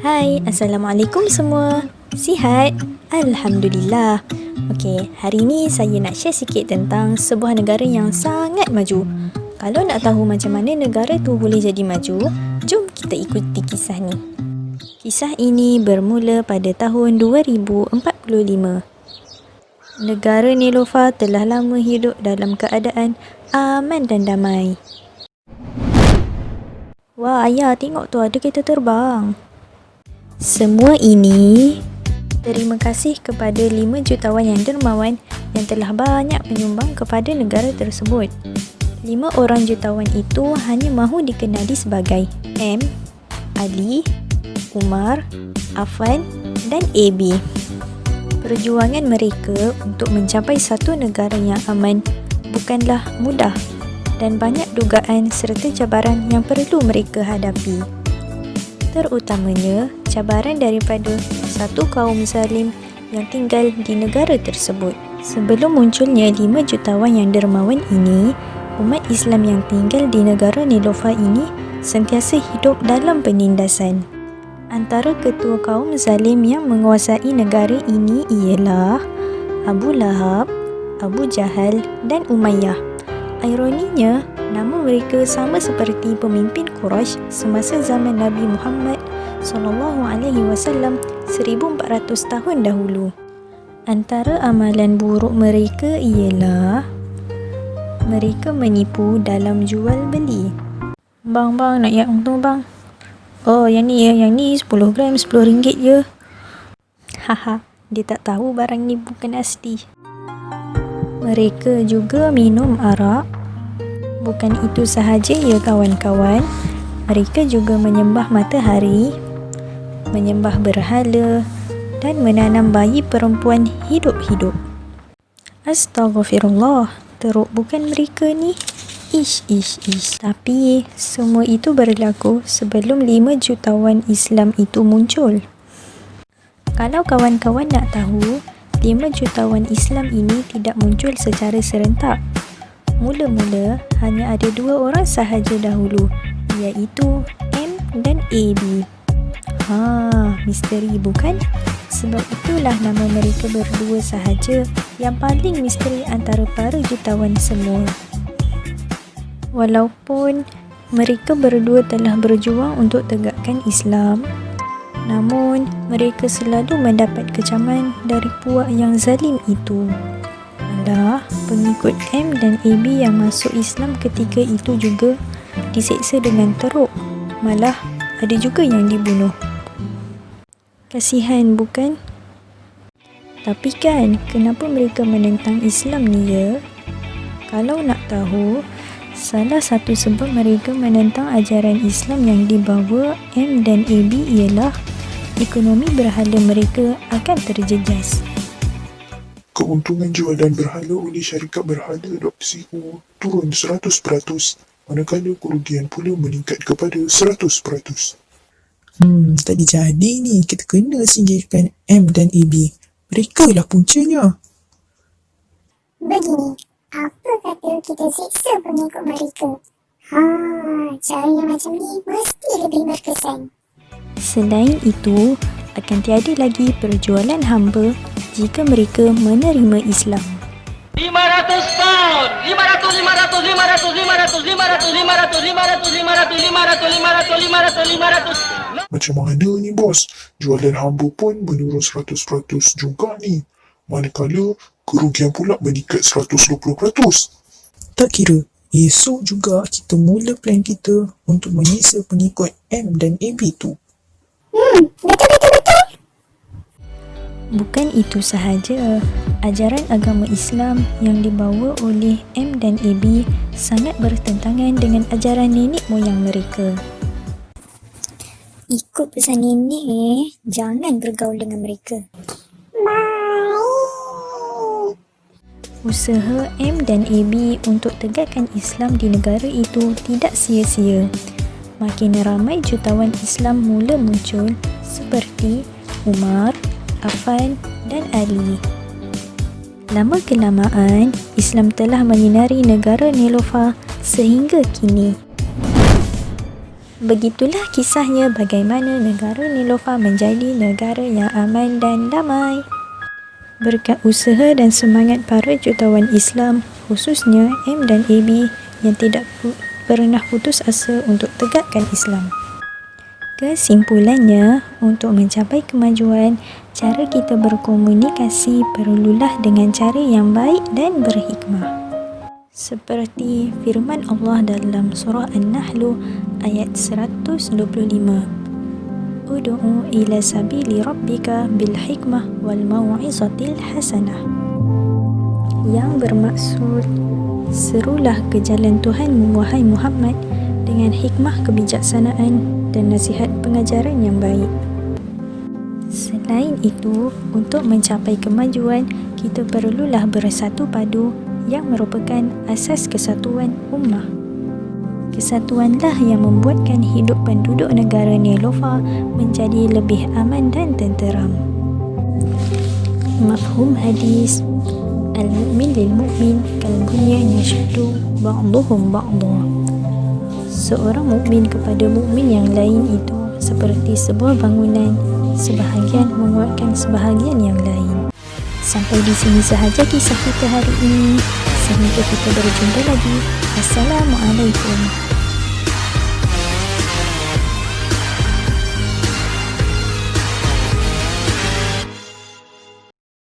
Hai, Assalamualaikum semua. Sihat? Alhamdulillah. Okey, hari ni saya nak share sikit tentang sebuah negara yang sangat maju. Kalau nak tahu macam mana negara tu boleh jadi maju, jom kita ikuti kisah ni. Kisah ini bermula pada tahun 2045. Negara Nelofa telah lama hidup dalam keadaan aman dan damai. Wah, ayah tengok tu ada kereta terbang. Semua ini terima kasih kepada 5 jutawan yang dermawan yang telah banyak menyumbang kepada negara tersebut. 5 orang jutawan itu hanya mahu dikenali sebagai M, Ali, Umar, Affan dan AB. Perjuangan mereka untuk mencapai satu negara yang aman bukanlah mudah dan banyak dugaan serta cabaran yang perlu mereka hadapi. Terutamanya cabaran daripada satu kaum zalim yang tinggal di negara tersebut. Sebelum munculnya 5 jutawan yang dermawan ini, umat Islam yang tinggal di negara Nelofa ini sentiasa hidup dalam penindasan. Antara ketua kaum zalim yang menguasai negara ini ialah Abu Lahab, Abu Jahal dan Umayyah. Ironinya, nama mereka sama seperti pemimpin Quraisy semasa zaman Nabi Muhammad SAW 1400 tahun dahulu. Antara amalan buruk mereka ialah mereka menipu dalam jual beli. Bang, nak yang untung bang. Oh, yang ni 10 gram RM10 je. Haha, dia tak tahu barang ni bukan asli. Mereka juga minum arak. Bukan itu sahaja ya kawan-kawan, mereka juga menyembah matahari, menyembah berhala dan menanam bayi perempuan hidup-hidup. Astaghfirullah, teruk bukan mereka ni? Ish. Tapi semua itu berlaku sebelum 5 jutawan Islam itu muncul. Kalau kawan-kawan nak tahu, 5 jutawan Islam ini tidak muncul secara serentak. Mula-mula hanya ada 2 orang sahaja dahulu, iaitu M dan AB. Misteri bukan? Sebab itulah nama mereka berdua sahaja yang paling misteri antara para jutawan semua. Walaupun mereka berdua telah berjuang untuk tegakkan Islam, namun mereka selalu mendapat kecaman dari puak yang zalim itu. Pengikut M dan AB yang masuk Islam ketika itu juga diseksa dengan teruk. Malah ada juga yang dibunuh. Kasihan bukan? Tapi kan, kenapa mereka menentang Islam ni ya? Kalau nak tahu, salah satu sebab mereka menentang ajaran Islam yang dibawa M dan AB ialah ekonomi berhala mereka akan terjejas. Keuntungan jualan berhala oleh syarikat berhala.co turun 100%, manakala kerugian pula meningkat kepada 100%. Tak jadi ni, kita kena singkirkan M dan AB. Mereka lah puncanya. Begini, apa kata kita siksa pengikut mereka? Cara yang macam ni mesti lebih berkesan. Selain itu, akan tiada lagi perjualan hamba jika mereka menerima Islam. 500 pound, 500. Macam mana ni bos? Jualan hamba pun menurun 100% juga ni. Manakala kerugian pula meningkat 120%. Tak kira, esok juga kita mula plan kita untuk menyiksa pengikut M dan AB tu. Betul. Bukan itu sahaja, ajaran agama Islam yang dibawa oleh M dan AB sangat bertentangan dengan ajaran nenek moyang mereka. Ikut pesan nenek, jangan bergaul dengan mereka. Usaha M dan AB untuk tegakkan Islam di negara itu tidak sia-sia. Makin ramai jutawan Islam mula muncul seperti Umar, Affan dan Ali. Lama-kelamaan, Islam telah menyinari negara Nelofa sehingga kini. Begitulah kisahnya bagaimana negara Neelofa menjadi negara yang aman dan damai. Berkat usaha dan semangat para jutawan Islam, khususnya M dan AB yang tidak pernah putus asa untuk tegakkan Islam. Kesimpulannya, untuk mencapai kemajuan, cara kita berkomunikasi perlulah dengan cara yang baik dan berhikmah. Seperti firman Allah dalam surah An-Nahl ayat 125. Ud'u ila sabili rabbika bil hikmah wal mau'izatil hasanah. Yang bermaksud, serulah ke jalan Tuhanmu wahai Muhammad dengan hikmah kebijaksanaan dan nasihat pengajaran yang baik. Selain itu, untuk mencapai kemajuan, kita perlulah bersatu padu yang merupakan asas kesatuan ummah. Kesatuanlah yang membuatkan hidup penduduk negara Neelofa menjadi lebih aman dan tenteram. Mafhum hadis Al-mu'min lil-mu'min kal-bunyan yashuddu ba'duhum ba'dha. Seorang mukmin kepada mukmin yang lain itu seperti sebuah bangunan, sebahagian menguatkan sebahagian yang lain. Sampai di sini sahaja kisah kita hari ini. Sehingga kita berjumpa lagi. Assalamualaikum.